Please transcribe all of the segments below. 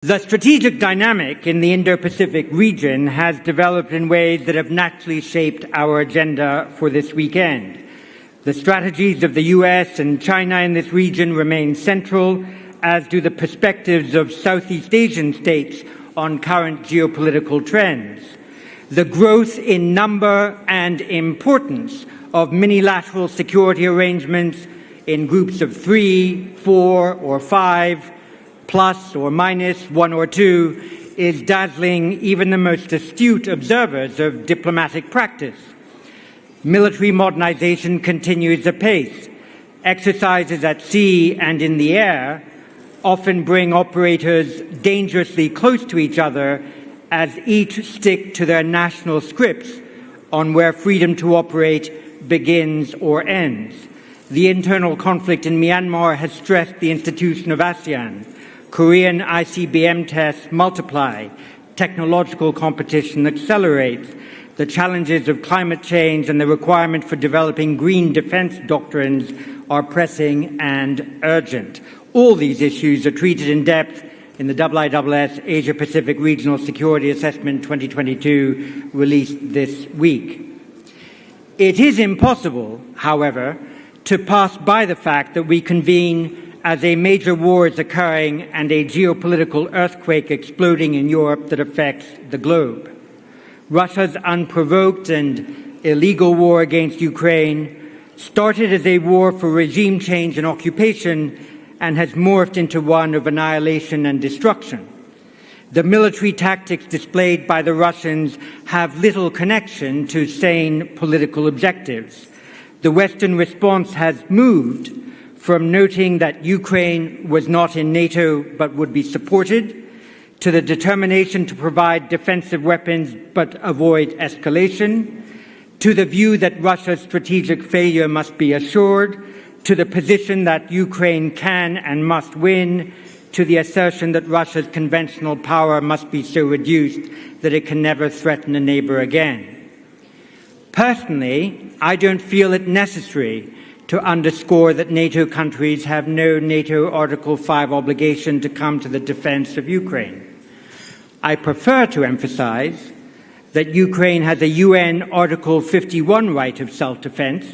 The strategic dynamic in the Indo-Pacific region has developed in ways that have naturally shaped our agenda for this weekend. The strategies of the US and China in this region remain central, as do the perspectives of Southeast Asian states on current geopolitical trends. The growth in number and importance of minilateral security arrangements in groups of 3, 4, or 5, plus or minus 1 or 2, is dazzling even the most astute observers of diplomatic practice. Military modernization continues apace. Exercises at sea and in the air often bring operators dangerously close to each other as each stick to their national scripts on where freedom to operate begins or ends. The internal conflict in Myanmar has stressed the institution of ASEAN. Korean ICBM tests multiply. Technological competition accelerates. The challenges of climate change and the requirement for developing green defense doctrines are pressing and urgent. All these issues are treated in depth in the IISS Asia-Pacific Regional Security Assessment 2022 released this week. It is impossible, however, to pass by the fact that we convene as a major war is occurring and a geopolitical earthquake exploding in Europe that affects the globe. Russia's unprovoked and illegal war against Ukraine started as a war for regime change and occupation and has morphed into one of annihilation and destruction. The military tactics displayed by the Russians have little connection to sane political objectives. The Western response has moved from noting that Ukraine was not in NATO but would be supported, to the determination to provide defensive weapons but avoid escalation, to the view that Russia's strategic failure must be assured, to the position that Ukraine can and must win, to the assertion that Russia's conventional power must be so reduced that it can never threaten a neighbor again. Personally, I don't feel it necessary to underscore that NATO countries have no NATO Article 5 obligation to come to the defense of Ukraine. I prefer to emphasize that Ukraine has a UN Article 51 right of self-defense,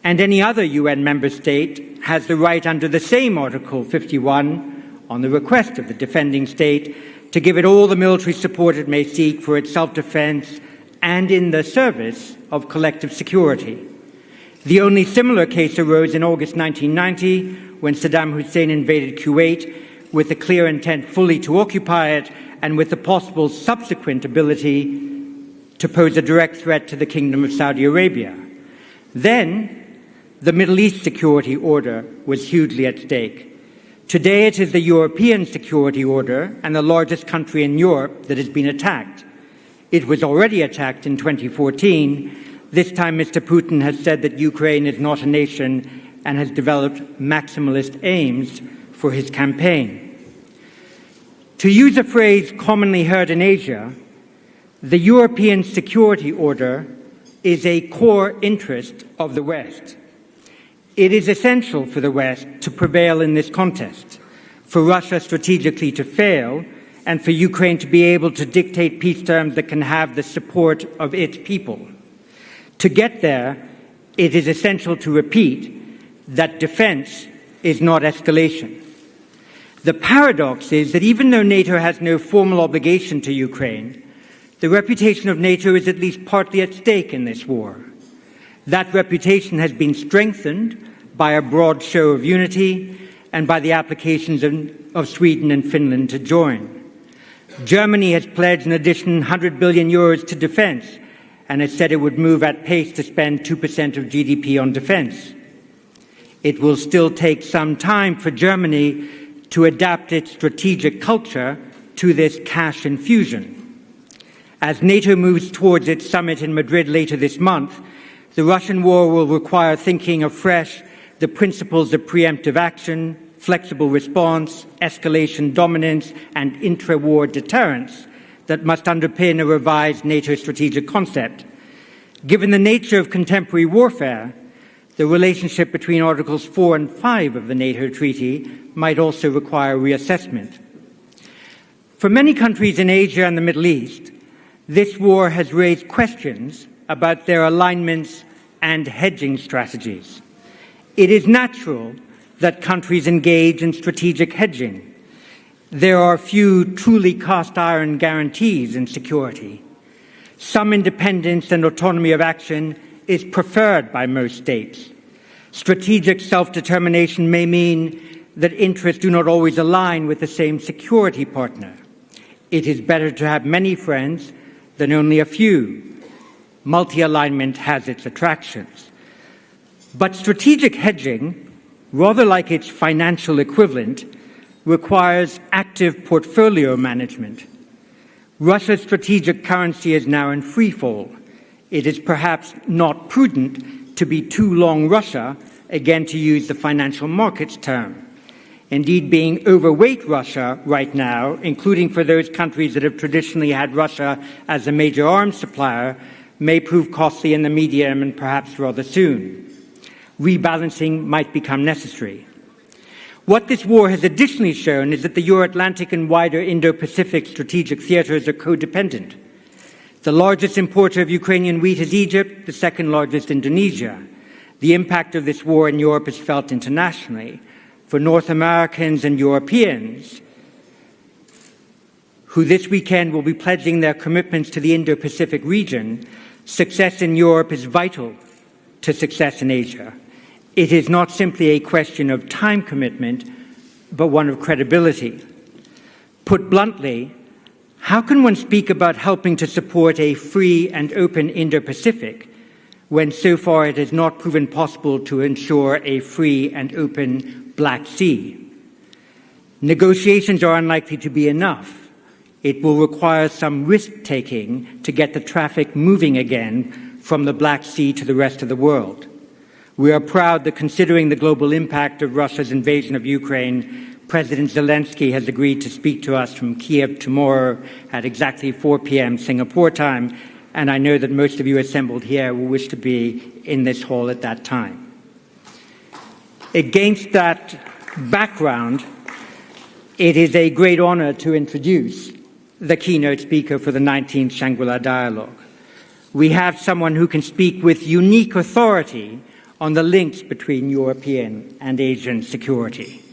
and any other UN member state has the right under the same Article 51, on the request of the defending state, to give it all the military support it may seek for its self-defense and in the service of collective security. The only similar case arose in August 1990 when Saddam Hussein invaded Kuwait with the clear intent fully to occupy it and with the possible subsequent ability to pose a direct threat to the Kingdom of Saudi Arabia. Then, the Middle East security order was hugely at stake. Today, it is the European security order and the largest country in Europe that has been attacked. It was already attacked in 2014. This time, Mr. Putin has said that Ukraine is not a nation and has developed maximalist aims for his campaign. To use a phrase commonly heard in Asia, the European security order is a core interest of the West. It is essential for the West to prevail in this contest, for Russia strategically to fail, and for Ukraine to be able to dictate peace terms that can have the support of its people. To get there, it is essential to repeat that defense is not escalation. The paradox is that even though NATO has no formal obligation to Ukraine, the reputation of NATO is at least partly at stake in this war. That reputation has been strengthened by a broad show of unity and by the applications of Sweden and Finland to join. Germany has pledged an additional 100 billion euros to defense, and it said it would move at pace to spend 2% of GDP on defense. It will still take some time for Germany to adapt its strategic culture to this cash infusion. As NATO moves towards its summit in Madrid later this month, the Russian war will require thinking afresh the principles of preemptive action, flexible response, escalation dominance, and intra-war deterrence that must underpin a revised NATO strategic concept. Given the nature of contemporary warfare, the relationship between Articles 4 and 5 of the NATO Treaty might also require reassessment. For many countries in Asia and the Middle East, this war has raised questions about their alignments and hedging strategies. It is natural that countries engage in strategic hedging. There are few truly cast-iron guarantees in security. Some independence and autonomy of action is preferred by most states. Strategic self-determination may mean that interests do not always align with the same security partner. It is better to have many friends than only a few. Multi-alignment has its attractions. But strategic hedging, rather like its financial equivalent, requires active portfolio management. Russia's strategic currency is now in freefall. It is perhaps not prudent to be too long Russia, again to use the financial markets term. Indeed, being overweight Russia right now, including for those countries that have traditionally had Russia as a major arms supplier, may prove costly in the medium and perhaps rather soon. Rebalancing might become necessary. What this war has additionally shown is that the Euro-Atlantic and wider Indo-Pacific strategic theaters are codependent. The largest importer of Ukrainian wheat is Egypt, the second largest Indonesia. The impact of this war in Europe is felt internationally. For North Americans and Europeans, who this weekend will be pledging their commitments to the Indo-Pacific region, success in Europe is vital to success in Asia. It is not simply a question of time commitment, but one of credibility. Put bluntly, how can one speak about helping to support a free and open Indo-Pacific when so far it has not proven possible to ensure a free and open Black Sea? Negotiations are unlikely to be enough. It will require some risk-taking to get the traffic moving again from the Black Sea to the rest of the world. We are proud that, considering the global impact of Russia's invasion of Ukraine, President Zelensky has agreed to speak to us from Kiev tomorrow at exactly 4 p.m. Singapore time, and I know that most of you assembled here will wish to be in this hall at that time. Against that background, it is a great honor to introduce the keynote speaker for the 19th Shangri-La Dialogue. We have someone who can speak with unique authority on the links between European and Asian security.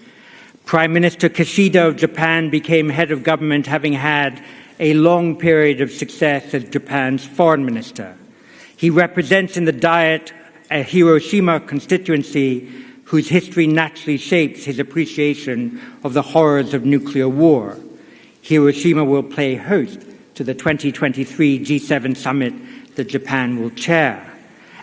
Prime Minister Kishida of Japan became head of government, having had a long period of success as Japan's foreign minister. He represents in the Diet a Hiroshima constituency whose history naturally shapes his appreciation of the horrors of nuclear war. Hiroshima will play host to the 2023 G7 summit that Japan will chair.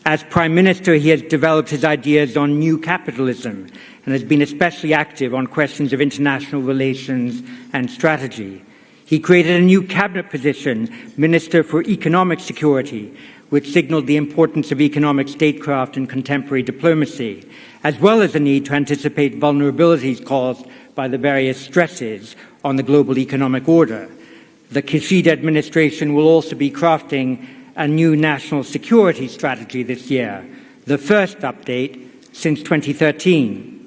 As Prime Minister, he has developed his ideas on new capitalism and has been especially active on questions of international relations and strategy. He created a new cabinet position, Minister for Economic Security, which signaled the importance of economic statecraft in contemporary diplomacy, as well as the need to anticipate vulnerabilities caused by the various stresses on the global economic order. The Kishida administration will also be crafting a new national security strategy this year, the first update since 2013.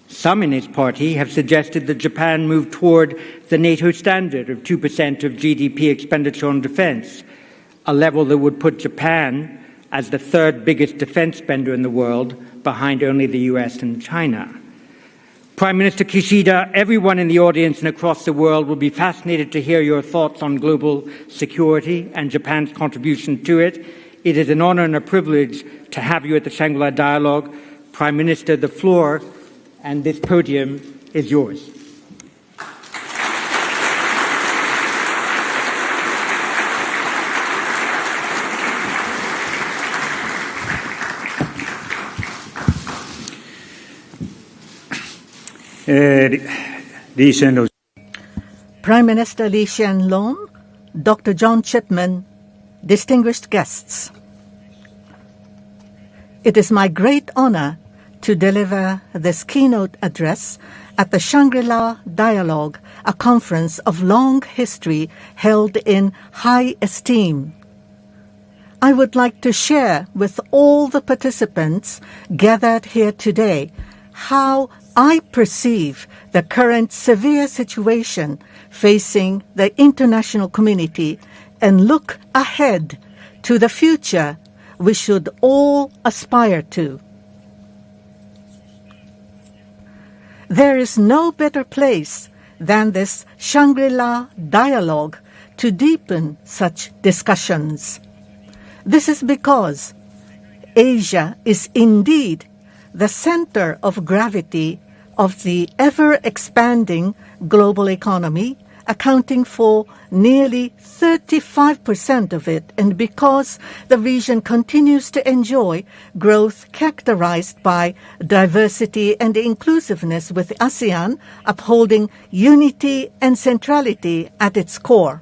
Some in his party have suggested that Japan move toward the NATO standard of 2% of GDP expenditure on defense, a level that would put Japan as the third biggest defense spender in the world, behind only the US and China. Prime Minister Kishida, everyone in the audience and across the world will be fascinated to hear your thoughts on global security and Japan's contribution to it. It is an honor and a privilege to have you at the Shangri-La Dialogue. Prime Minister, the floor and this podium is yours. Prime Minister Lee Hsien Loong, Dr. John Chipman, distinguished guests. It is my great honor to deliver this keynote address at the Shangri-La Dialogue, a conference of long history held in high esteem. I would like to share with all the participants gathered here today how I perceive the current severe situation facing the international community and look ahead to the future we should all aspire to. There is no better place than this Shangri-La Dialogue to deepen such discussions. This is because Asia is indeed the center of gravity of the ever-expanding global economy, accounting for nearly 35% of it, and because the region continues to enjoy growth characterized by diversity and inclusiveness, with ASEAN upholding unity and centrality at its core.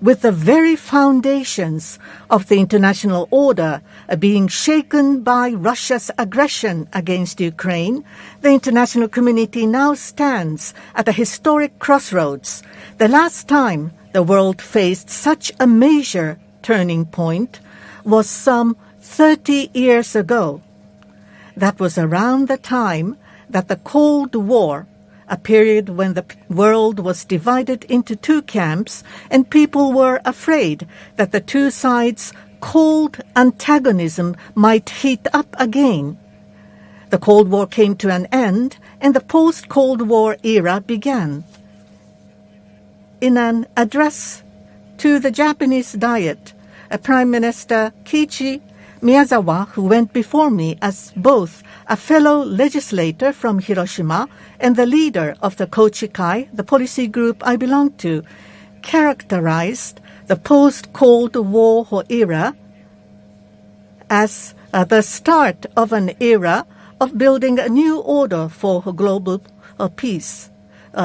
With the very foundations of the international order being shaken by Russia's aggression against Ukraine, the international community now stands at a historic crossroads. The last time the world faced such a major turning point was some 30 years ago. That was around the time that the Cold War, a period when the world was divided into two camps and people were afraid that the two sides' cold antagonism might heat up again. The Cold War came to an end and the post-Cold War era began. In an address to the Japanese Diet, Prime Minister Kiichi Miyazawa, who went before me as both a fellow legislator from Hiroshima and the leader of the Kochikai, the policy group I belong to, characterized the post-Cold War era as the start of an era of building a new order for global peace.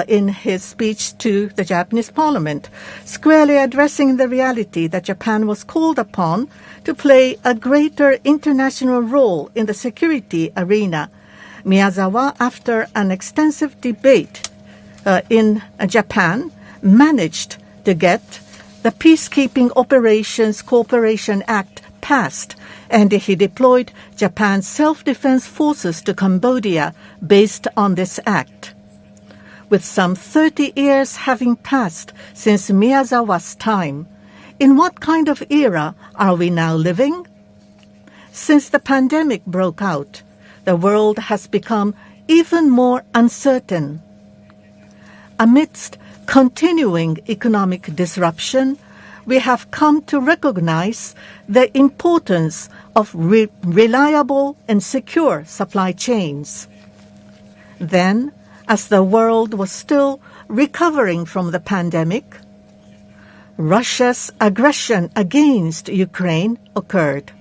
In his speech to the Japanese parliament, squarely addressing the reality that Japan was called upon to play a greater international role in the security arena. Miyazawa, after an extensive debate in Japan, managed to get the Peacekeeping Operations Cooperation Act passed, and he deployed Japan's self-defense forces to Cambodia based on this act. With some 30 years having passed since Miyazawa's time, in what kind of era are we now living? Since the pandemic broke out, the world has become even more uncertain. Amidst continuing economic disruption, we have come to recognize the importance of reliable and secure supply chains. Then, as the world was still recovering from the pandemic, Russia's aggression against Ukraine occurred.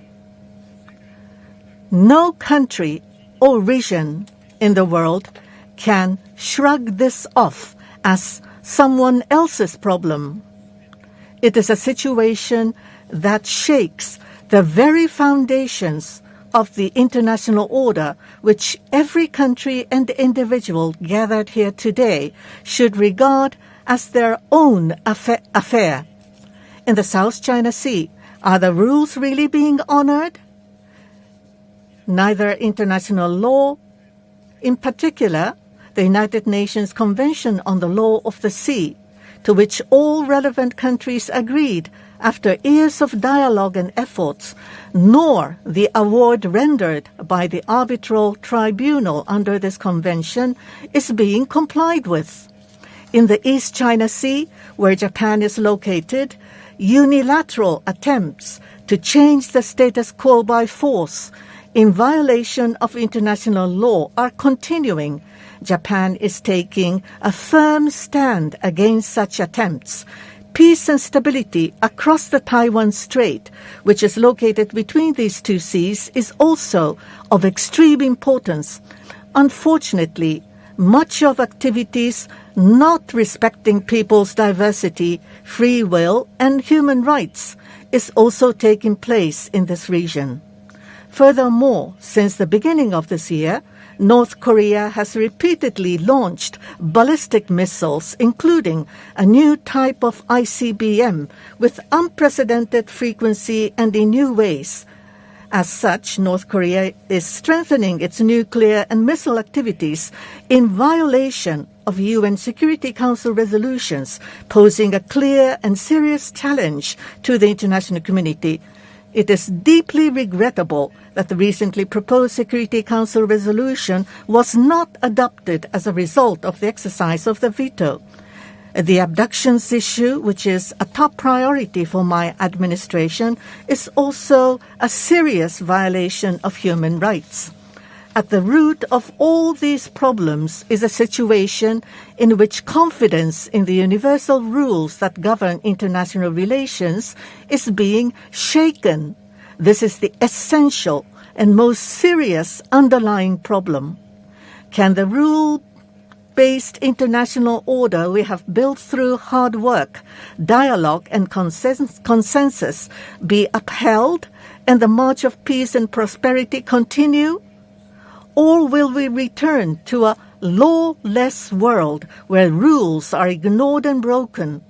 No country or region in the world can shrug this off as someone else's problem. It is a situation that shakes the very foundations of the international order, which every country and individual gathered here today should regard as their own affair. In the South China Sea, are the rules really being honored? Neither international law, in particular, the United Nations Convention on the Law of the Sea, to which all relevant countries agreed after years of dialogue and efforts, nor the award rendered by the arbitral tribunal under this convention is being complied with. In the East China Sea, where Japan is located, unilateral attempts to change the status quo by force in violation of international law are continuing. Japan is taking a firm stand against such attempts. Peace and stability across the Taiwan Strait, which is located between these two seas, is also of extreme importance. Unfortunately, much of activities not respecting people's diversity, free will, and human rights is also taking place in this region. Furthermore, since the beginning of this year, North Korea has repeatedly launched ballistic missiles, including a new type of ICBM with unprecedented frequency and in new ways. As such, North Korea is strengthening its nuclear and missile activities in violation of UN Security Council resolutions, posing a clear and serious challenge to the international community. It is deeply regrettable that the recently proposed Security Council resolution was not adopted as a result of the exercise of the veto. The abductions issue, which is a top priority for my administration, is also a serious violation of human rights. At the root of all these problems is a situation in which confidence in the universal rules that govern international relations is being shaken. This is the essential and most serious underlying problem. Can the rule-based international order we have built through hard work, dialogue, and consensus be upheld and the march of peace and prosperity continue? Or will we return to a lawless world where rules are ignored and broken,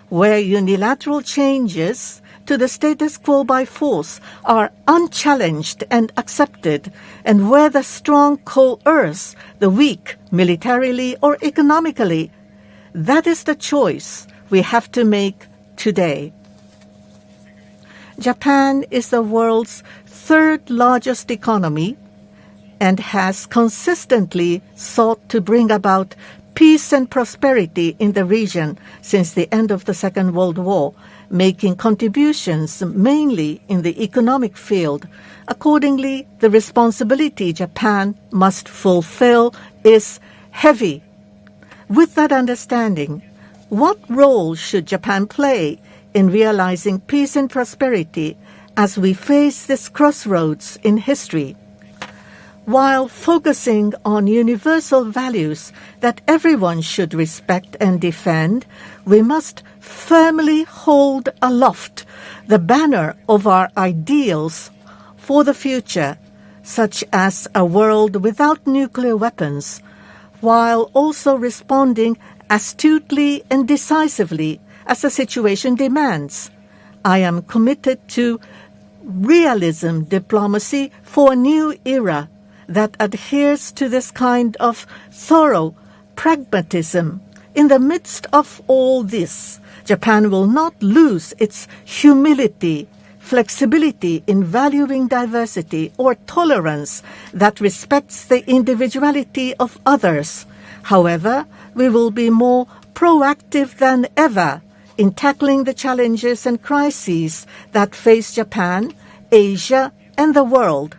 where unilateral changes to the status quo by force are unchallenged and accepted, and where the strong coerce the weak militarily or economically? That is the choice we have to make today. Japan is the world's third largest economy and has consistently sought to bring about peace and prosperity in the region since the end of the Second World War, making contributions mainly in the economic field. Accordingly, the responsibility Japan must fulfill is heavy. With that understanding, what role should Japan play in realizing peace and prosperity as we face this crossroads in history? While focusing on universal values that everyone should respect and defend, we must firmly hold aloft the banner of our ideals for the future, such as a world without nuclear weapons, while also responding astutely and decisively as the situation demands. I am committed to realism diplomacy for a new era that adheres to this kind of thorough pragmatism. In the midst of all this, Japan will not lose its humility, flexibility in valuing diversity, or tolerance that respects the individuality of others. However, we will be more proactive than ever in tackling the challenges and crises that face Japan, Asia, and the world.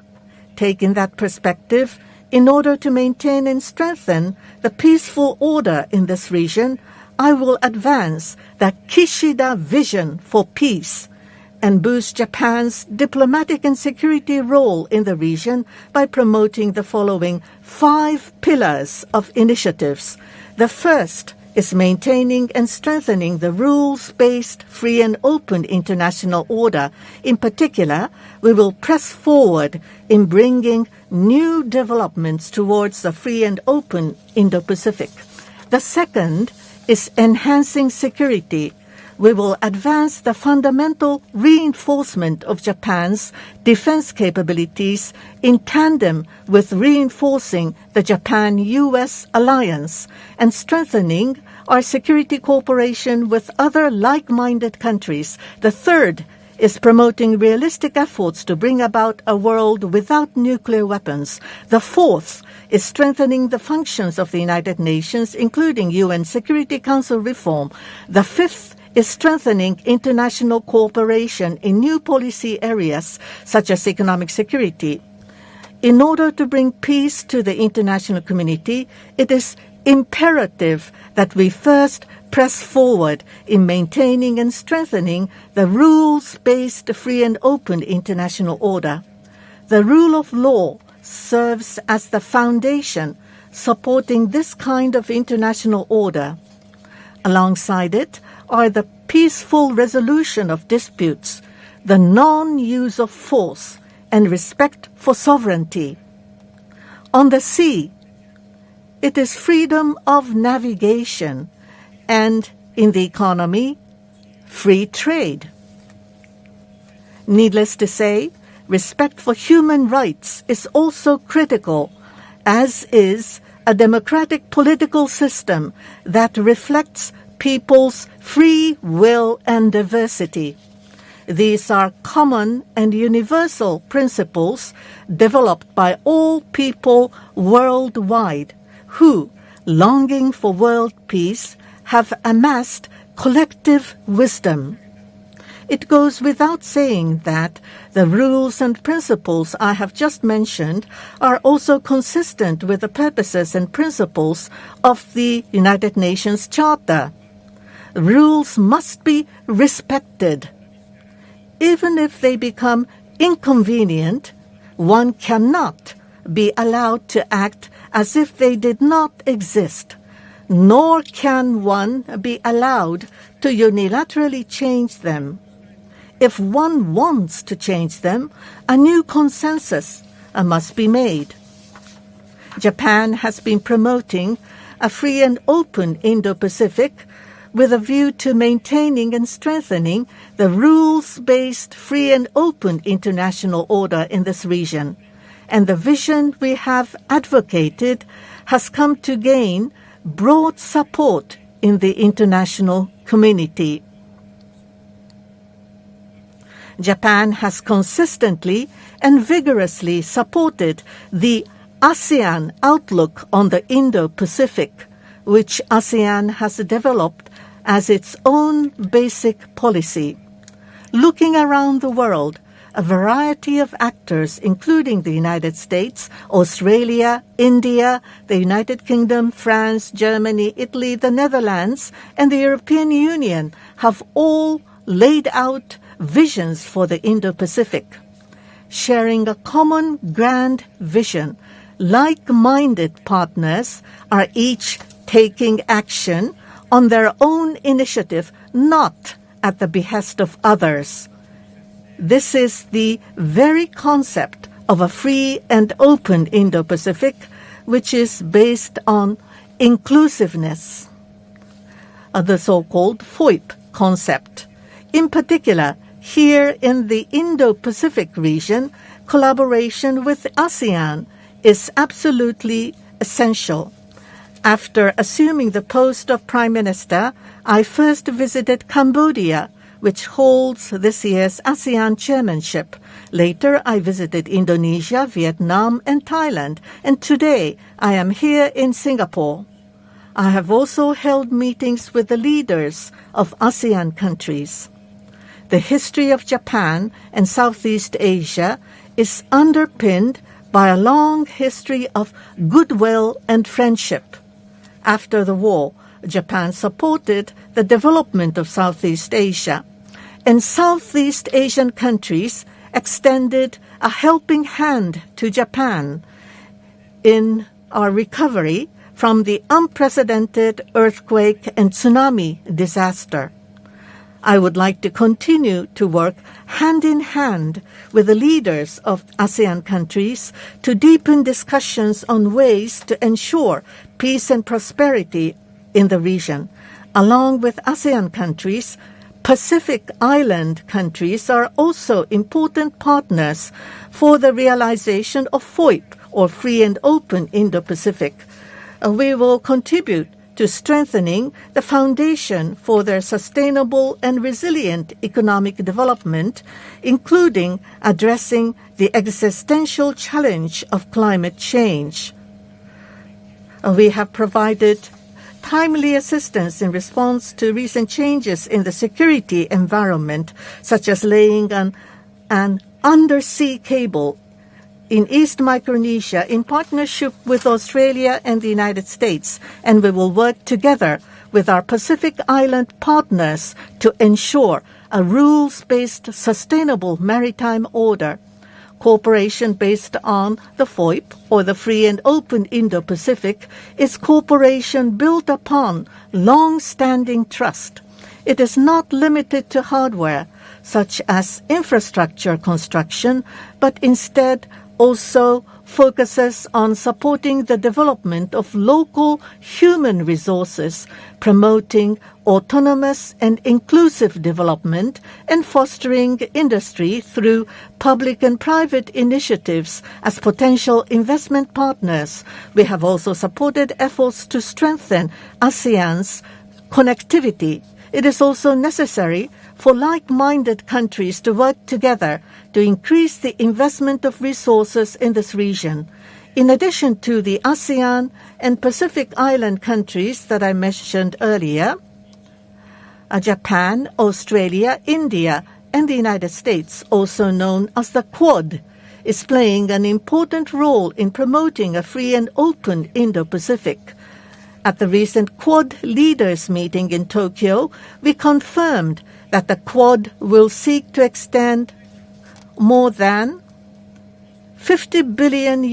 Taking that perspective, in order to maintain and strengthen the peaceful order in this region, I will advance the Kishida vision for peace and boost Japan's diplomatic and security role in the region by promoting the following 5 pillars of initiatives. The first is maintaining and strengthening the rules-based, free and open international order. In particular, we will press forward in bringing new developments towards the free and open Indo-Pacific. The second is enhancing security. We will advance the fundamental reinforcement of Japan's defense capabilities in tandem with reinforcing the Japan-US alliance and strengthening our security cooperation with other like-minded countries. The third is promoting realistic efforts to bring about a world without nuclear weapons. The fourth is strengthening the functions of the United Nations, including UN Security Council reform. The fifth is strengthening international cooperation in new policy areas such as economic security. In order to bring peace to the international community, it is imperative that we first press forward in maintaining and strengthening the rules-based free and open international order. The rule of law serves as the foundation supporting this kind of international order. Alongside it are the peaceful resolution of disputes, the non-use of force, and respect for sovereignty. On the sea, it is freedom of navigation, and in the economy, free trade. Needless to say, respect for human rights is also critical, as is a democratic political system that reflects people's free will and diversity. These are common and universal principles developed by all people worldwide who, longing for world peace, have amassed collective wisdom. It goes without saying that the rules and principles I have just mentioned are also consistent with the purposes and principles of the United Nations Charter. Rules must be respected. Even if they become inconvenient, one cannot be allowed to act as if they did not exist, nor can one be allowed to unilaterally change them. If one wants to change them, a new consensus must be made. Japan has been promoting a free and open Indo-Pacific with a view to maintaining and strengthening the rules-based free and open international order in this region. And the vision we have advocated has come to gain broad support in the international community. Japan has consistently and vigorously supported the ASEAN outlook on the Indo-Pacific, which ASEAN has developed as its own basic policy. Looking around the world, a variety of actors, including the United States, Australia, India, the United Kingdom, France, Germany, Italy, the Netherlands, and the European Union, have all laid out visions for the Indo-Pacific. Sharing a common grand vision, like-minded partners are each taking action on their own initiative, not at the behest of others. This is the very concept of a free and open Indo-Pacific, which is based on inclusiveness, the so-called FOIP concept. In particular, here in the Indo-Pacific region, collaboration with ASEAN is absolutely essential. After assuming the post of Prime Minister, I first visited Cambodia, which holds this year's ASEAN chairmanship. Later, I visited Indonesia, Vietnam, and Thailand, and today I am here in Singapore. I have also held meetings with the leaders of ASEAN countries. The history of Japan and Southeast Asia is underpinned by a long history of goodwill and friendship. After the war, Japan supported the development of Southeast Asia, and Southeast Asian countries extended a helping hand to Japan in our recovery from the unprecedented earthquake and tsunami disaster. I would like to continue to work hand in hand with the leaders of ASEAN countries to deepen discussions on ways to ensure peace and prosperity in the region. Along with ASEAN countries, Pacific Island countries are also important partners for the realization of FOIP, or Free and Open Indo-Pacific. We will contribute to strengthening the foundation for their sustainable and resilient economic development, including addressing the existential challenge of climate change. We have provided timely assistance in response to recent changes in the security environment, such as laying an undersea cable in East Micronesia in partnership with Australia and the United States, and we will work together with our Pacific Island partners to ensure a rules-based sustainable maritime order. Cooperation based on the FOIP, or the Free and Open Indo-Pacific, is cooperation built upon long-standing trust. It is not limited to hardware, such as infrastructure construction, but instead also focuses on supporting the development of local human resources, promoting autonomous and inclusive development, and fostering industry through public and private initiatives as potential investment partners. We have also supported efforts to strengthen ASEAN's connectivity. It is also necessary for like-minded countries to work together to increase the investment of resources in this region. In addition to the ASEAN and Pacific Island countries that I mentioned earlier, Japan, Australia, India, and the United States, also known as the Quad, is playing an important role in promoting a free and open Indo-Pacific. At the recent Quad leaders meeting in Tokyo, we confirmed that the Quad will seek to extend more than $50 billion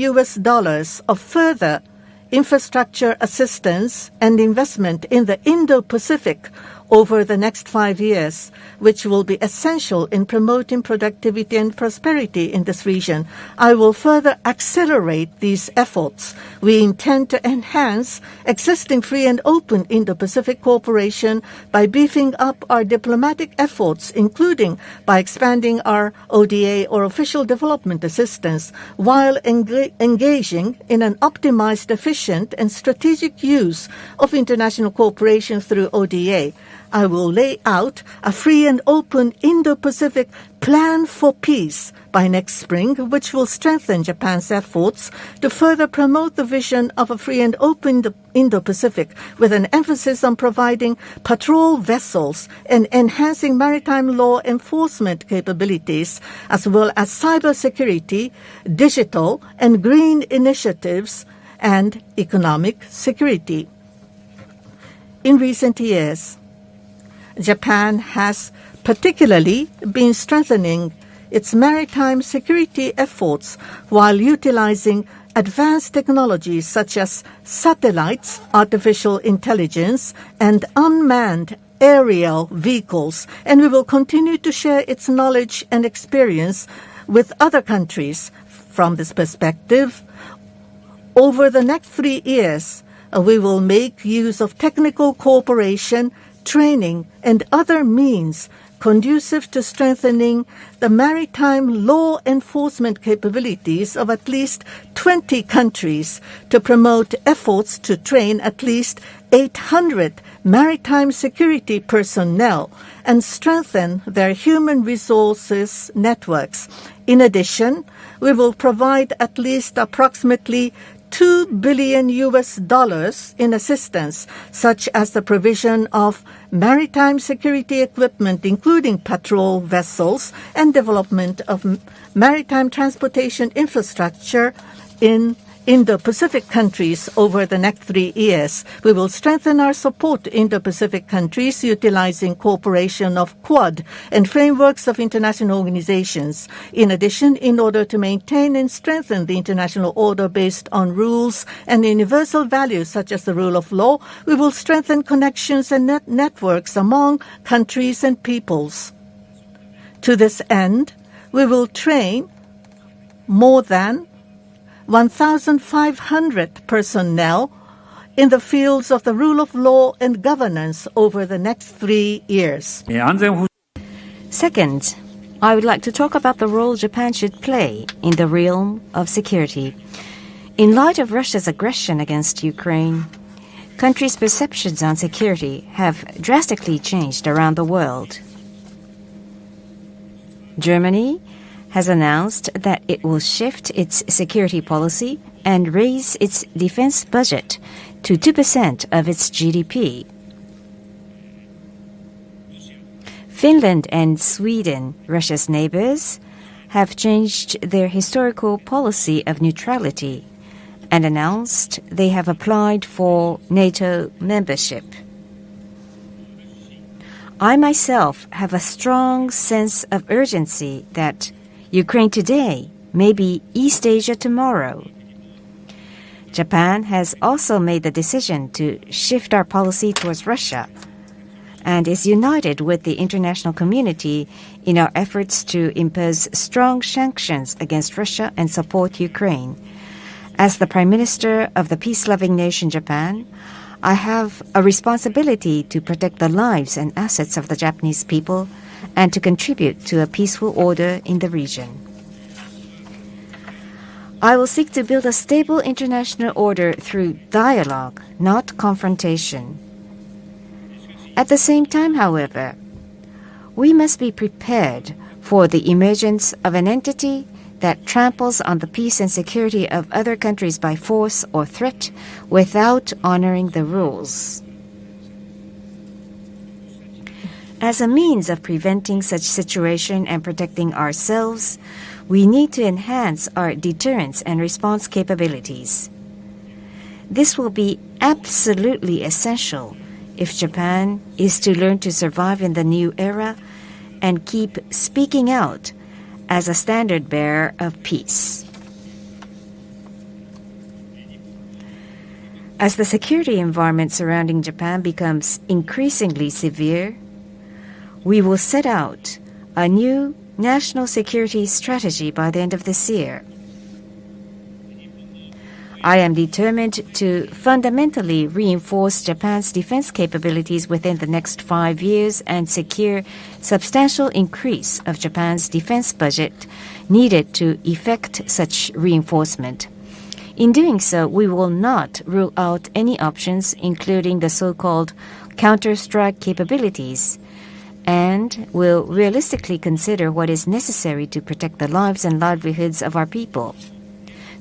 of further infrastructure assistance and investment in the Indo-Pacific over the next 5 years, which will be essential in promoting productivity and prosperity in this region. I will further accelerate these efforts. We intend to enhance existing free and open Indo-Pacific cooperation by beefing up our diplomatic efforts, including by expanding our ODA or official development assistance, while engaging in an optimized, efficient, and strategic use of international cooperation through ODA. I will lay out a free and open Indo-Pacific plan for peace by next spring, which will strengthen Japan's efforts to further promote the vision of a free and open Indo-Pacific, with an emphasis on providing patrol vessels and enhancing maritime law enforcement capabilities, as well as cybersecurity, digital and green initiatives, and economic security. In recent years, Japan has particularly been strengthening its maritime security efforts while utilizing advanced technologies such as satellites, artificial intelligence, and unmanned aerial vehicles, and we will continue to share its knowledge and experience with other countries. From this perspective, over the next 3 years, we will make use of technical cooperation, training, and other means conducive to strengthening the maritime law enforcement capabilities of at least 20 countries, to promote efforts to train at least 800 maritime security personnel and strengthen their human resources networks. In addition, we will provide at least approximately $2 billion in assistance, such as the provision of maritime security equipment, including patrol vessels, and development of maritime transportation infrastructure in Indo-Pacific countries over the next 3 years. We will strengthen our support to Indo-Pacific countries utilizing cooperation of Quad and frameworks of international organizations. In addition, in order to maintain and strengthen the international order based on rules and universal values such as the rule of law, we will strengthen connections and networks among countries and peoples. To this end, we will train more than 1,500 personnel in the fields of the rule of law and governance over the next 3 years. Second, I would like to talk about the role Japan should play in the realm of security. In light of Russia's aggression against Ukraine, countries' perceptions on security have drastically changed around the world. Germany has announced that it will shift its security policy and raise its defense budget to 2% of its GDP. Finland and Sweden, Russia's neighbors, have changed their historical policy of neutrality and announced they have applied for NATO membership. I myself have a strong sense of urgency that Ukraine today may be East Asia tomorrow. Japan has also made the decision to shift our policy towards Russia. and is united with the international community in our efforts to impose strong sanctions against Russia and support Ukraine. As the Prime Minister of the peace-loving nation Japan, I have a responsibility to protect the lives and assets of the Japanese people and to contribute to a peaceful order in the region. I will seek to build a stable international order through dialogue, not confrontation. At the same time, however, we must be prepared for the emergence of an entity that tramples on the peace and security of other countries by force or threat without honoring the rules. As a means of preventing such situation and protecting ourselves, we need to enhance our deterrence and response capabilities. This will be absolutely essential if Japan is to learn to survive in the new era and keep speaking out as a standard bearer of peace. As the security environment surrounding Japan becomes increasingly severe, we will set out a new national security strategy by the end of this year. I am determined to fundamentally reinforce Japan's defense capabilities within the next 5 years and secure substantial increase of Japan's defense budget needed to effect such reinforcement. In doing so, we will not rule out any options, including the so-called counter-strike capabilities, and will realistically consider what is necessary to protect the lives and livelihoods of our people.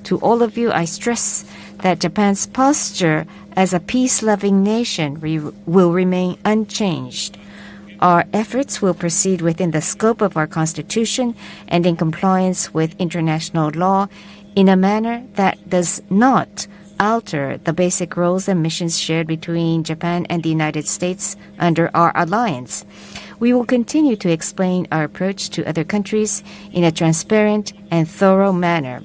To all of you, I stress that Japan's posture as a peace-loving nation will remain unchanged. Our efforts will proceed within the scope of our Constitution and in compliance with international law in a manner that does not alter the basic roles and missions shared between Japan and the United States under our alliance. We will continue to explain our approach to other countries in a transparent and thorough manner.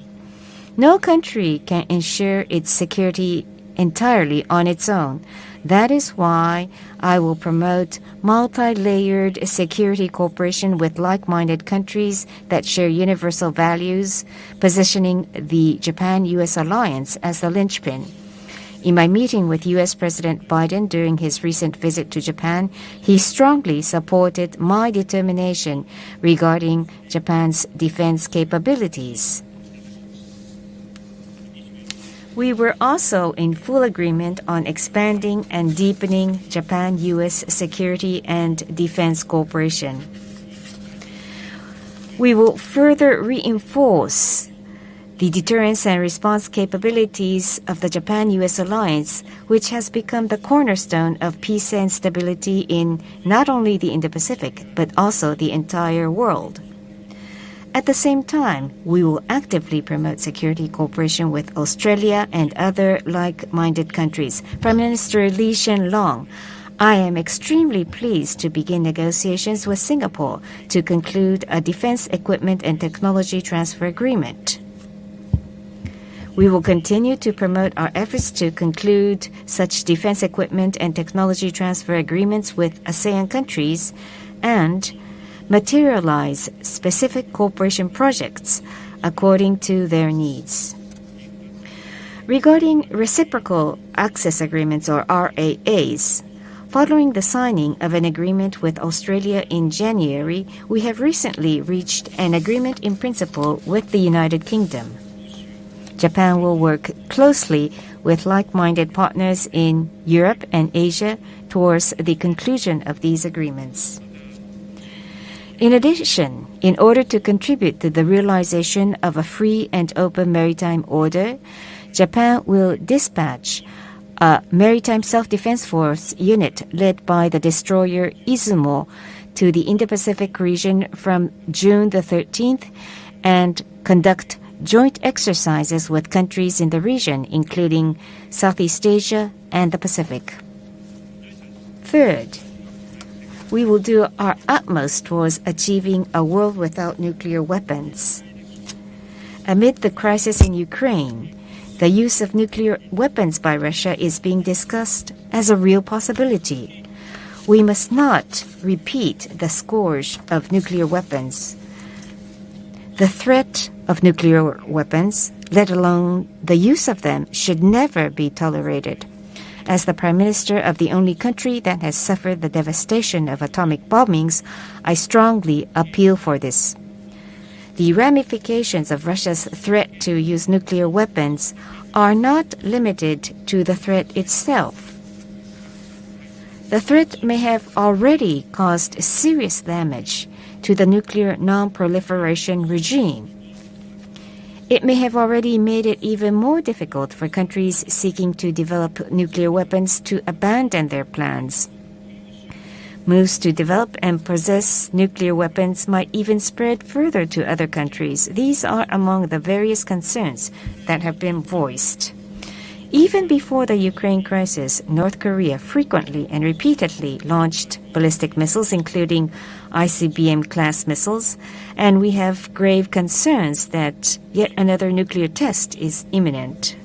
No country can ensure its security entirely on its own. That is why I will promote multi-layered security cooperation with like-minded countries that share universal values, positioning the Japan-U.S. alliance as the linchpin. In my meeting with U.S. President Biden during his recent visit to Japan, he strongly supported my determination regarding Japan's defense capabilities. We were also in full agreement on expanding and deepening Japan-U.S. security and defense cooperation. We will further reinforce the deterrence and response capabilities of the Japan-U.S. alliance, which has become the cornerstone of peace and stability in not only the Indo-Pacific, but also the entire world. At the same time, we will actively promote security cooperation with Australia and other like-minded countries. Prime Minister Lee Hsien Loong, I am extremely pleased to begin negotiations with Singapore to conclude a defense equipment and technology transfer agreement. We will continue to promote our efforts to conclude such defense equipment and technology transfer agreements with ASEAN countries and materialize specific cooperation projects according to their needs. Regarding reciprocal access agreements or RAAs, following the signing of an agreement with Australia in January, we have recently reached an agreement in principle with the United Kingdom. Japan will work closely with like-minded partners in Europe and Asia towards the conclusion of these agreements. In addition, in order to contribute to the realization of a free and open maritime order, Japan will dispatch a maritime self-defense force unit led by the destroyer Izumo to the Indo-Pacific region from June the 13th and conduct joint exercises with countries in the region, including Southeast Asia and the Pacific. Third, we will do our utmost towards achieving a world without nuclear weapons. Amid the crisis in Ukraine, the use of nuclear weapons by Russia is being discussed as a real possibility. We must not repeat the scourge of nuclear weapons. The threat of nuclear weapons, let alone the use of them, should never be tolerated. As the Prime Minister of the only country that has suffered the devastation of atomic bombings, I strongly appeal for this. The ramifications of Russia's threat to use nuclear weapons are not limited to the threat itself. The threat may have already caused serious damage to the nuclear non-proliferation regime. It may have already made it even more difficult for countries seeking to develop nuclear weapons to abandon their plans. Moves to develop and possess nuclear weapons might even spread further to other countries. These are among the various concerns that have been voiced. Even before the Ukraine crisis, North Korea frequently and repeatedly launched ballistic missiles, including ICBM-class missiles, and we have grave concerns that yet another nuclear test is imminent.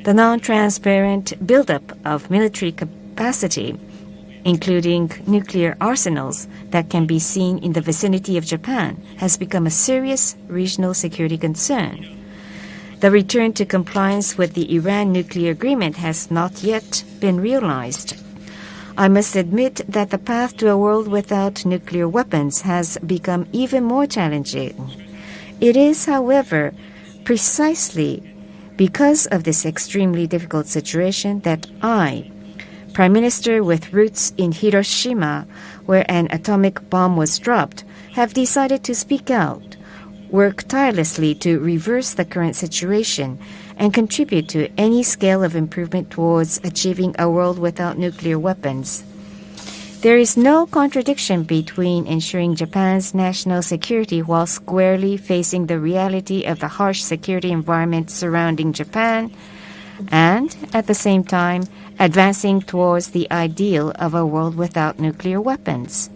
The non-transparent buildup of military capacity, including nuclear arsenals that can be seen in the vicinity of Japan, has become a serious regional security concern. The return to compliance with the Iran nuclear agreement has not yet been realized. I must admit that the path to a world without nuclear weapons has become even more challenging. It is, however, precisely because of this extremely difficult situation that I, Prime Minister with roots in Hiroshima, where an atomic bomb was dropped, have decided to speak out, work tirelessly to reverse the current situation, and contribute to any scale of improvement towards achieving a world without nuclear weapons. There is no contradiction between ensuring Japan's national security while squarely facing the reality of the harsh security environment surrounding Japan, and, at the same time, advancing towards the ideal of a world without nuclear weapons.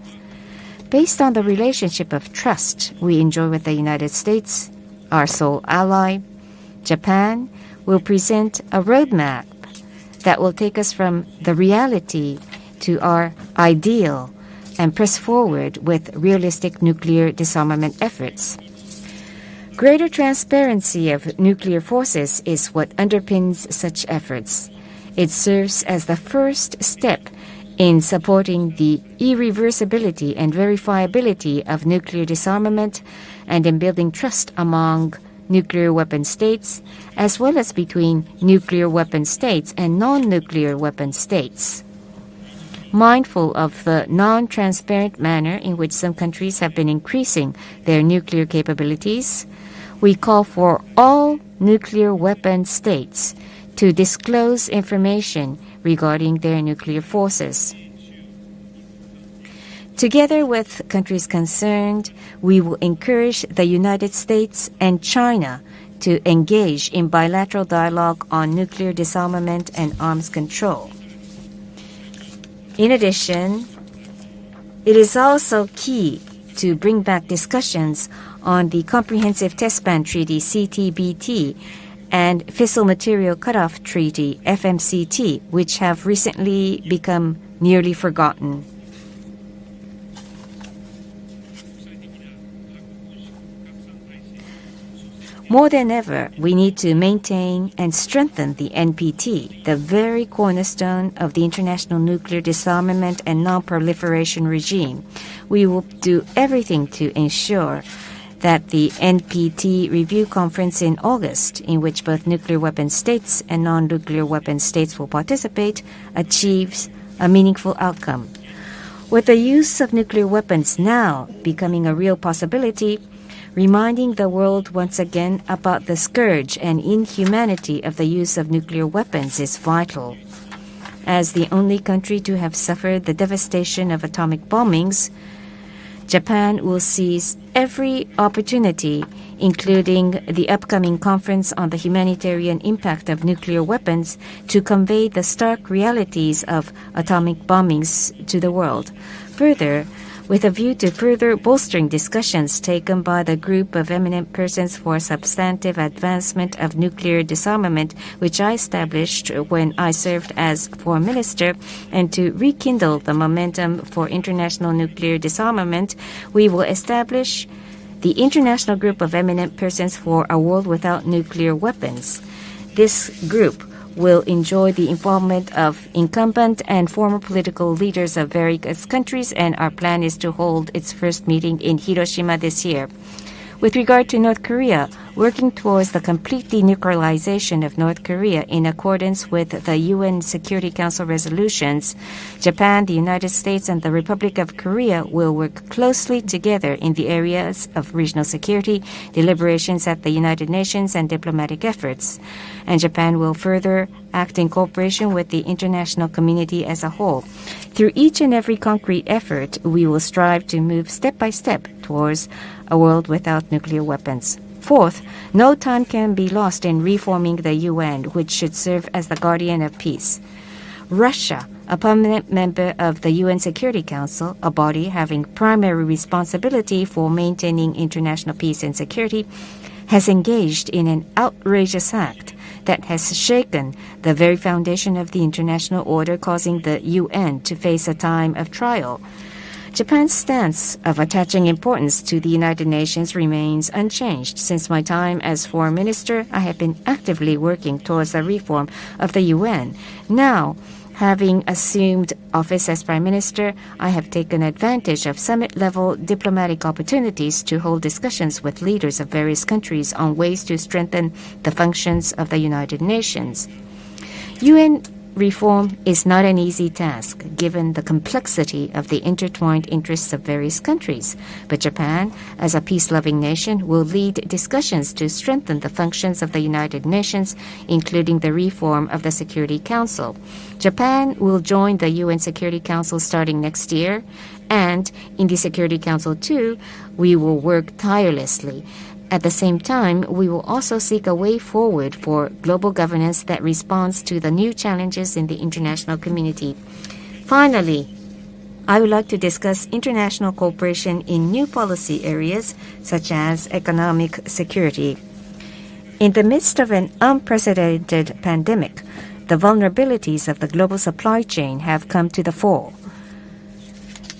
Based on the relationship of trust we enjoy with the United States, our sole ally, Japan will present a roadmap that will take us from the reality to our ideal and press forward with realistic nuclear disarmament efforts. Greater transparency of nuclear forces is what underpins such efforts. It serves as the first step in supporting the irreversibility and verifiability of nuclear disarmament and in building trust among nuclear weapon states, as well as between nuclear weapon states and non-nuclear weapon states. Mindful of the non-transparent manner in which some countries have been increasing their nuclear capabilities, we call for all nuclear weapon states to disclose information regarding their nuclear forces. Together with countries concerned, we will encourage the United States and China to engage in bilateral dialogue on nuclear disarmament and arms control. In addition, it is also key to bring back discussions on the Comprehensive Test Ban Treaty, CTBT, and Fissile Material Cutoff Treaty, FMCT, which have recently become nearly forgotten. More than ever, we need to maintain and strengthen the NPT, the very cornerstone of the international nuclear disarmament and non-proliferation regime. We will do everything to ensure that the NPT review conference in August, in which both nuclear weapon states and non-nuclear weapon states will participate, achieves a meaningful outcome. With the use of nuclear weapons now becoming a real possibility, reminding the world once again about the scourge and inhumanity of the use of nuclear weapons is vital. As the only country to have suffered the devastation of atomic bombings, Japan will seize every opportunity, including the upcoming conference on the humanitarian impact of nuclear weapons, to convey the stark realities of atomic bombings to the world. Further, with a view to further bolstering discussions taken by the group of eminent persons for substantive advancement of nuclear disarmament, which I established when I served as foreign minister, and to rekindle the momentum for international nuclear disarmament, we will establish the International Group of Eminent Persons for a World Without Nuclear Weapons. This group will enjoy the involvement of incumbent and former political leaders of various countries, and our plan is to hold its first meeting in Hiroshima this year. With regard to North Korea, working towards the complete denuclearization of North Korea in accordance with the UN Security Council resolutions, Japan, the United States, and the Republic of Korea will work closely together in the areas of regional security, deliberations at the United Nations, and diplomatic efforts. And Japan will further act in cooperation with the international community as a whole. Through each and every concrete effort, we will strive to move step by step towards a world without nuclear weapons. Fourth, no time can be lost in reforming the UN, which should serve as the guardian of peace. Russia, a permanent member of the UN Security Council, a body having primary responsibility for maintaining international peace and security, has engaged in an outrageous act that has shaken the very foundation of the international order, causing the UN to face a time of trial. Japan's stance of attaching importance to the United Nations remains unchanged. Since my time as foreign minister, I have been actively working towards the reform of the UN. Now, having assumed office as Prime Minister, I have taken advantage of summit-level diplomatic opportunities to hold discussions with leaders of various countries on ways to strengthen the functions of the United Nations. UN reform is not an easy task, given the complexity of the intertwined interests of various countries. But Japan, as a peace-loving nation, will lead discussions to strengthen the functions of the United Nations, including the reform of the Security Council. Japan will join the UN Security Council starting next year, and in the Security Council too, we will work tirelessly. At the same time, we will also seek a way forward for global governance that responds to the new challenges in the international community. Finally, I would like to discuss international cooperation in new policy areas such as economic security. In the midst of an unprecedented pandemic, the vulnerabilities of the global supply chain have come to the fore,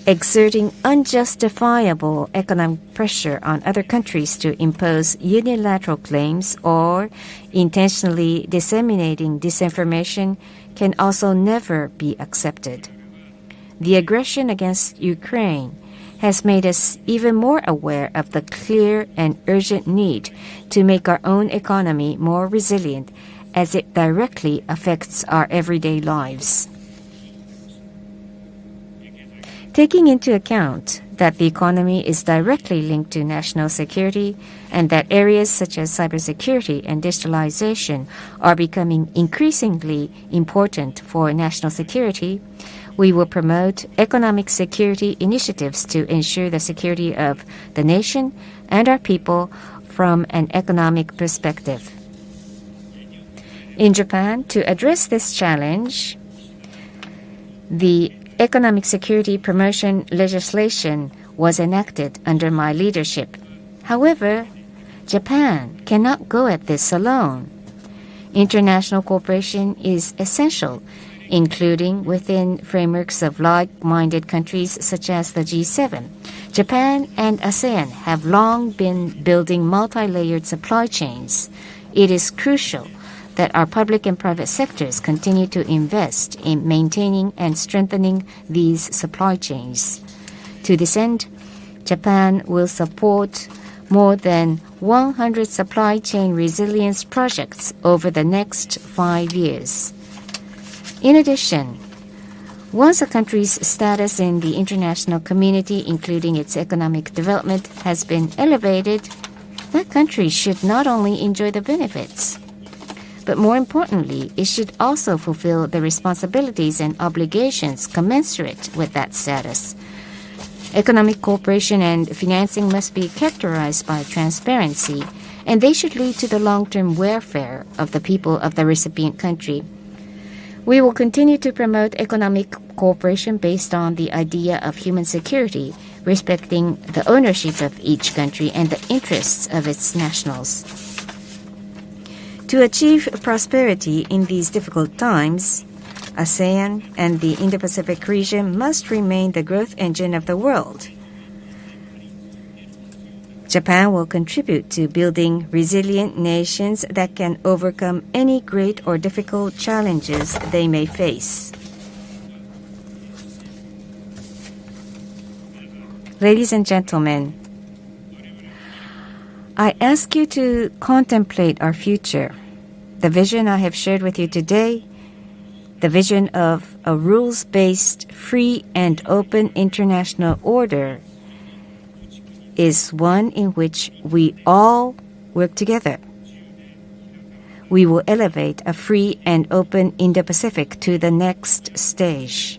exerting unjustifiable economic pressure on other countries to impose unilateral claims or intentionally disseminating disinformation can also never be accepted. The aggression against Ukraine has made us even more aware of the clear and urgent need to make our own economy more resilient, as it directly affects our everyday lives. Taking into account that the economy is directly linked to national security and that areas such as cybersecurity and digitalization are becoming increasingly important for national security, we will promote economic security initiatives to ensure the security of the nation and our people from an economic perspective. In Japan, to address this challenge, the Economic Security Promotion legislation was enacted under my leadership. However, Japan cannot go at this alone. International cooperation is essential, including within frameworks of like-minded countries such as the G7. Japan and ASEAN have long been building multi-layered supply chains. It is crucial that our public and private sectors continue to invest in maintaining and strengthening these supply chains. To this end, Japan will support more than 100 supply chain resilience projects over the next 5 years. In addition, once a country's status in the international community, including its economic development, has been elevated, that country should not only enjoy the benefits, but more importantly, it should also fulfill the responsibilities and obligations commensurate with that status. Economic cooperation and financing must be characterized by transparency, and they should lead to the long-term welfare of the people of the recipient country. We will continue to promote economic cooperation based on the idea of human security, respecting the ownership of each country and the interests of its nationals. To achieve prosperity in these difficult times, ASEAN and the Indo-Pacific region must remain the growth engine of the world. Japan will contribute to building resilient nations that can overcome any great or difficult challenges they may face. Ladies and gentlemen, I ask you to contemplate our future. The vision I have shared with you today, the vision of a rules-based, free and open international order, is one in which we all work together. We will elevate a free and open Indo-Pacific to the next stage.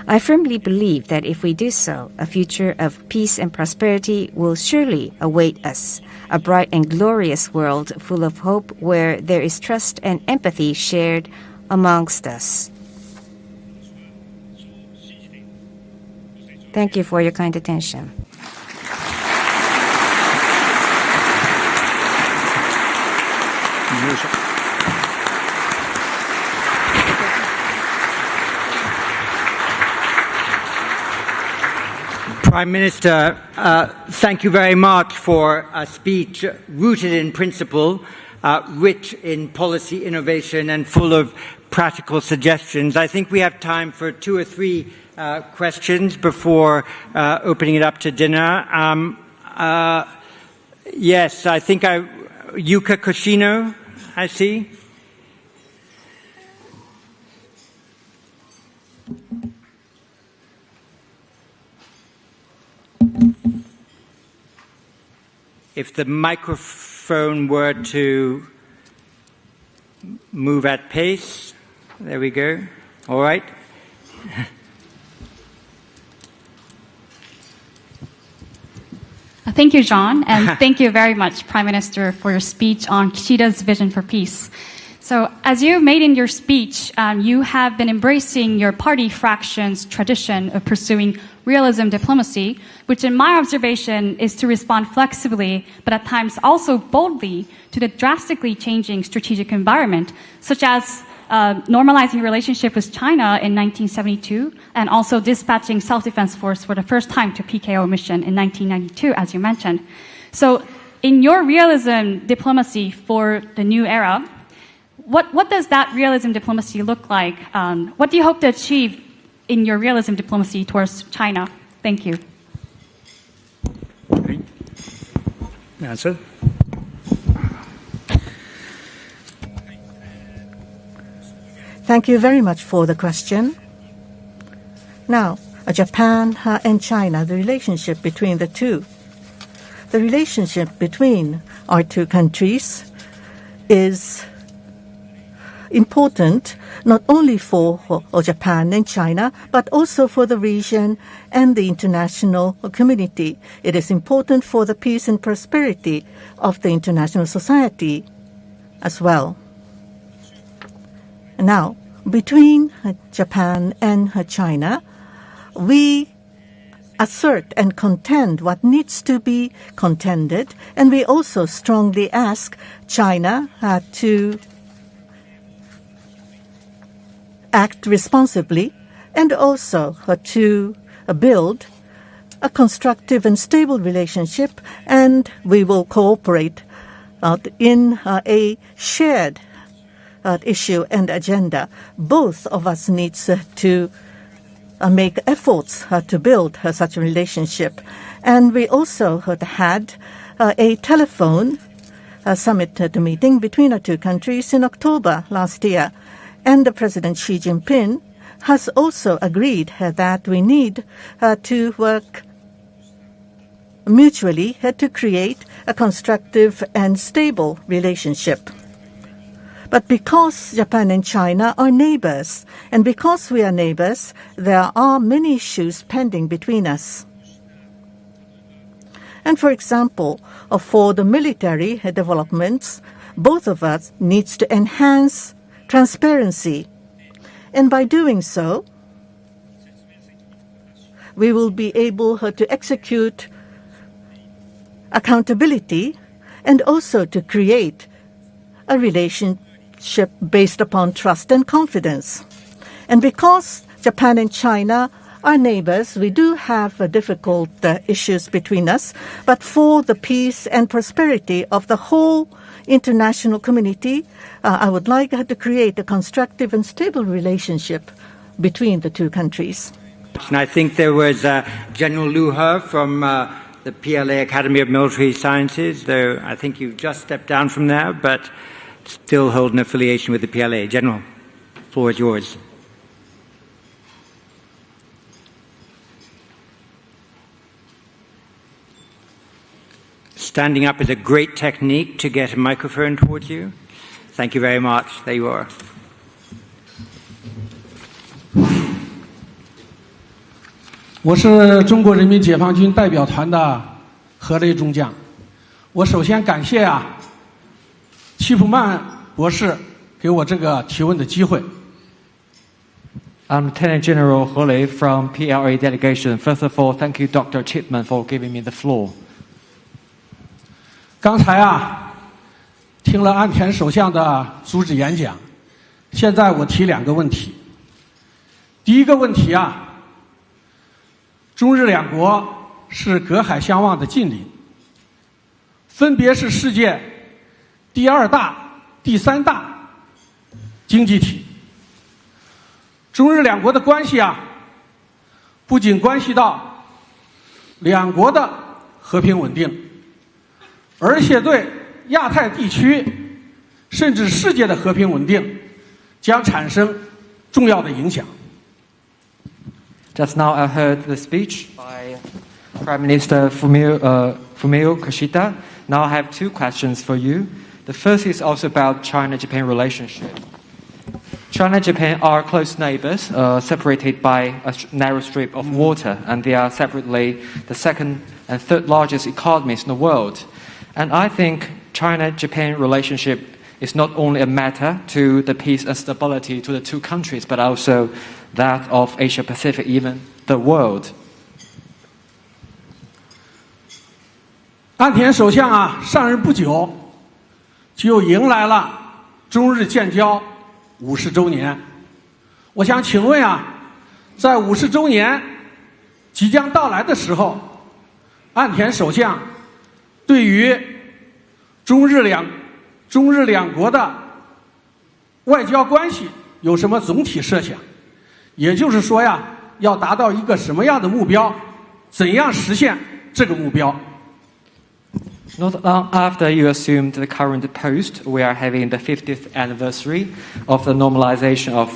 I firmly believe that if we do so, a future of peace and prosperity will surely await us, a bright and glorious world full of hope where there is trust and empathy shared amongst us. Thank you for your kind attention. Prime Minister, thank you very much for a speech rooted in principle, rich in policy innovation and full of practical suggestions. I think we have time for 2 or 3 questions before opening it up to dinner. Yes, I think Yuka Koshino, I see. If the microphone were to move at pace, there we go. All right. Thank you, John, and thank you very much, Prime Minister, for your speech on Kishida's vision for peace. So, as you made in your speech, you have been embracing your party fraction's tradition of pursuing realism diplomacy, which in my observation is to respond flexibly, but at times also boldly, to the drastically changing strategic environment, such as normalizing relationship with China in 1972, and also dispatching self-defense force for the first time to PKO mission in 1992, as you mentioned. So, in your realism diplomacy for the new era, what does that realism diplomacy look like? What do you hope to achieve in your realism diplomacy towards China? Thank you. Answer. Thank you very much for the question. Now, Japan and China, the relationship between the two. The relationship between our two countries is important not only for Japan and China, but also for the region and the international community. It is important for the peace and prosperity of the international society as well. Now, between Japan and China, we assert and contend what needs to be contended, and we also strongly ask China to act responsibly and also to build a constructive and stable relationship, and we will cooperate in a shared issue and agenda. Both of us needs to make efforts to build such a relationship. And we also had a telephone summit meeting between our two countries in October last year. And the President Xi Jinping has also agreed that we need to work mutually to create a constructive and stable relationship. But because Japan and China are neighbors, and because we are neighbors, there are many issues pending between us. And for example, for the military developments, both of us needs to enhance transparency And by doing so, we will be able to execute accountability and also to create a relationship based upon trust and confidence. And because Japan and China are neighbors, we do have difficult issues between us, but for the peace and prosperity of the whole international community, I would like to create a constructive and stable relationship between the two countries. And I think there was General Liu He from the PLA Academy of Military Sciences, though I think you've just stepped down from there, but still hold an affiliation with the PLA. General, the floor is yours. Standing up is a great technique to get a microphone towards you. Thank you very much. There you are. 我是中国人民解放军代表团的何雷中将。我首先感谢齐普曼博士给我这个提问的机会。I'm Lieutenant General He Lei from PLA delegation. First of all, thank you, Dr. Chipman, for giving me the floor. 刚才听了岸田首相的主旨演讲，现在我提2个问题。第一个问题中日两国是隔海相望的近邻，分别是世界第2大、第3大经济体。中日两国的关系不仅关系到两国的和平稳定，而且对亚太地区甚至世界的和平稳定将产生重要的影响。Just now I heard the speech by Prime Minister Fumio Kishida. Now I have 2 questions for you. The first is also about China-Japan relationship. China and Japan are close neighbors, separated by a narrow strip of water, and they are separately the 2nd and 3rd largest economies in the world. And I think China-Japan relationship is not only a matter to the peace and stability to the 2 countries, but also that of Asia-Pacific, even the world. 岸田首相上任不久，就迎来了中日建交50周年。我想请问在50周年即将到来的时候，岸田首相对于中日两国的外交关系有什么总体设想？也就是说要达到一个什么样的目标？怎样实现这个目标？ Not long after you assumed the current post, we are having the 50th anniversary of the normalization of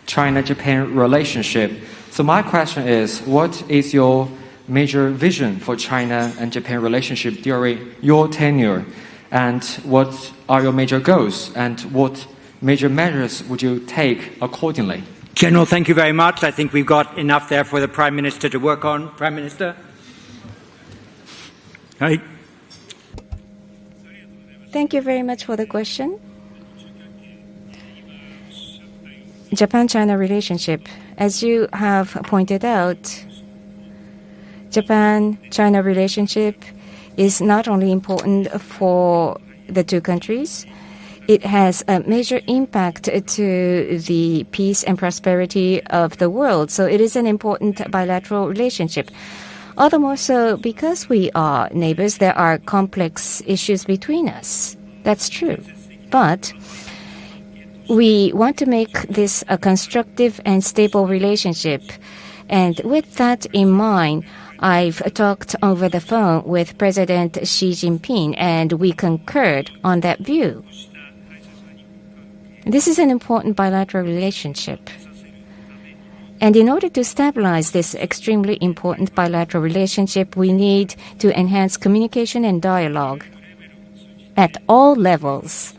China-Japan relationship. So my question is, what is your major vision for China and Japan relationship during your tenure? And what are your major goals? And what major measures would you take accordingly? General, thank you very much. I think we've got enough there for the Prime Minister to work on. Prime Minister? Hi. Thank you very much for the question. Japan-China relationship. As you have pointed out, Japan-China relationship is not only important for the 2 countries, it has a major impact to the peace and prosperity of the world. So it is an important bilateral relationship. All the more so because we are neighbors, there are complex issues between us. That's true. But we want to make this a constructive and stable relationship. And with that in mind, I've talked over the phone with President Xi Jinping, and we concurred on that view. This is an important bilateral relationship. And in order to stabilize this extremely important bilateral relationship, we need to enhance communication and dialogue at all levels.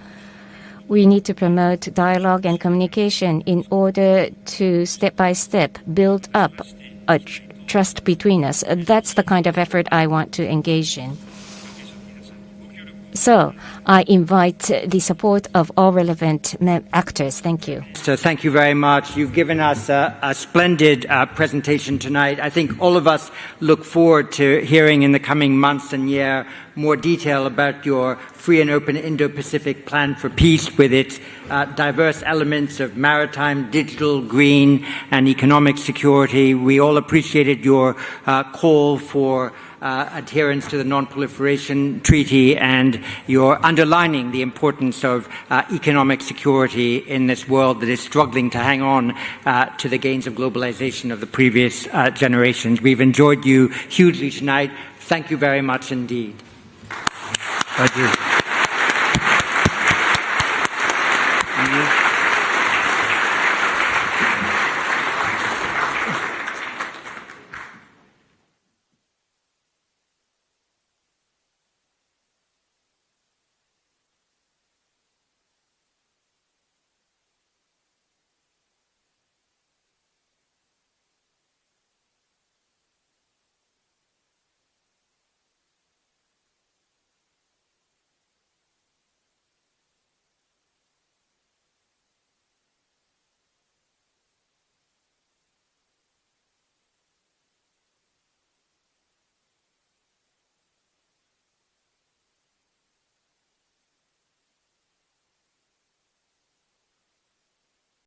We need to promote dialogue and communication in order to step by step build up a trust between us. That's the kind of effort I want to engage in. So I invite the support of all relevant actors. Thank you. So thank you very much. You've given us a splendid presentation tonight. I think all of us look forward to hearing in the coming months and year more detail about your free and open Indo-Pacific plan for peace with its diverse elements of maritime, digital, green, and economic security. We all appreciated your call for adherence to the Non-Proliferation Treaty and your underlining the importance of economic security in this world that is struggling to hang on to the gains of globalization of the previous generations. We've enjoyed you hugely tonight. Thank you very much indeed. Thank you.